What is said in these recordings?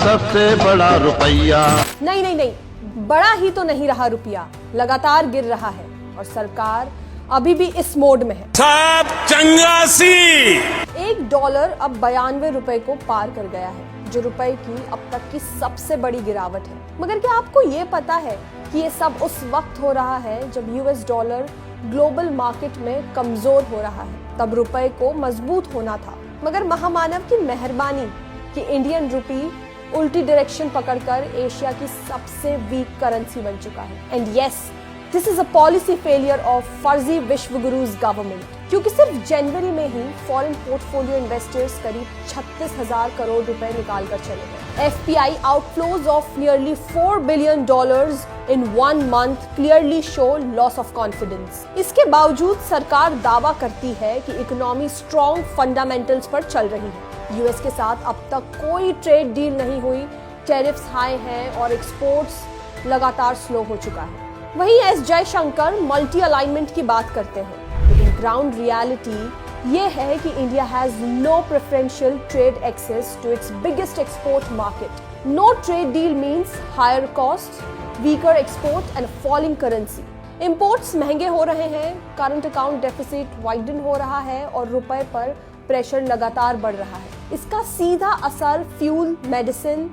सबसे बड़ा रुपया। नहीं नहीं नहीं, बड़ा ही तो नहीं रहा रुपया, लगातार गिर रहा है और सरकार अभी भी इस मोड में है। सब चंगासी। $1 अब 92 रुपए को पार कर गया है, जो रुपए की अब तक की सबसे बड़ी गिरावट है। मगर क्या आपको ये पता है कि ये सब उस वक्त हो रहा है जब US डॉलर ग्लोबल मार्केट में कमजोर हो रहा है? तब रुपए को मजबूत होना था, मगर महामानव की मेहरबानी कि इंडियन रुपी उल्टी डायरेक्शन पकड़कर एशिया की सबसे वीक करेंसी बन चुका है। And yes, this is a policy failure of फर्जी विश्व गुरुज गवर्नमेंट, क्योंकि सिर्फ जनवरी में ही फॉरेन पोर्टफोलियो इन्वेस्टर्स करीब 36,000 करोड़ रुपए निकाल कर चले गए। FPI outflows of nearly $4 billion in 1 month clearly show loss of confidence। इसके बावजूद सरकार दावा करती है कि इकोनॉमी स्ट्रॉन्ग फंडामेंटल्स पर चल रही है। यूएस के साथ अब तक कोई ट्रेड डील नहीं हुई, टैरिफ्स हाई हैं और एक्सपोर्ट्स लगातार स्लो हो चुका है। वहीं एस जयशंकर मल्टी अलाइनमेंट की बात करते हैं, लेकिन ग्राउंड रियलिटी ये है कि India has no preferential trade access to its biggest export market. No trade deal means higher cost, weaker export and falling currency. Imports महंगे हो रहे हैं, करंट अकाउंट डेफिसिट वाइडन हो रहा है और रुपए पर प्रेशर लगातार बढ़ रहा है। इसका सीधा असर फ्यूल, मेडिसिन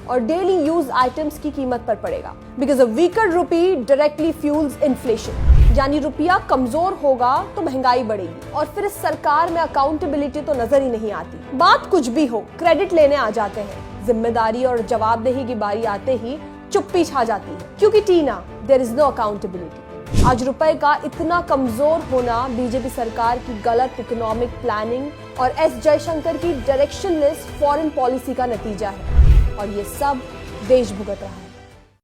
और डेली यूज आइटम्स की कीमत पर पड़ेगा, because a weaker rupee directly fuels inflation. यानी रुपया कमजोर होगा तो महंगाई बढ़ेगी और फिर इस सरकार में अकाउंटेबिलिटी तो नजर ही नहीं आती। बात कुछ भी हो, क्रेडिट लेने आ जाते हैं, जिम्मेदारी और जवाबदेही की बारी आते ही चुप्पी छा जाती है, क्योंकि टीना देयर इज नो अकाउंटेबिलिटी। आज रुपए का इतना कमजोर होना बीजेपी सरकार की गलत इकोनॉमिक प्लानिंग और एस जयशंकर की डायरेक्शनलेस फॉरेन पॉलिसी का नतीजा है, और ये सब देश भुगत रहा है।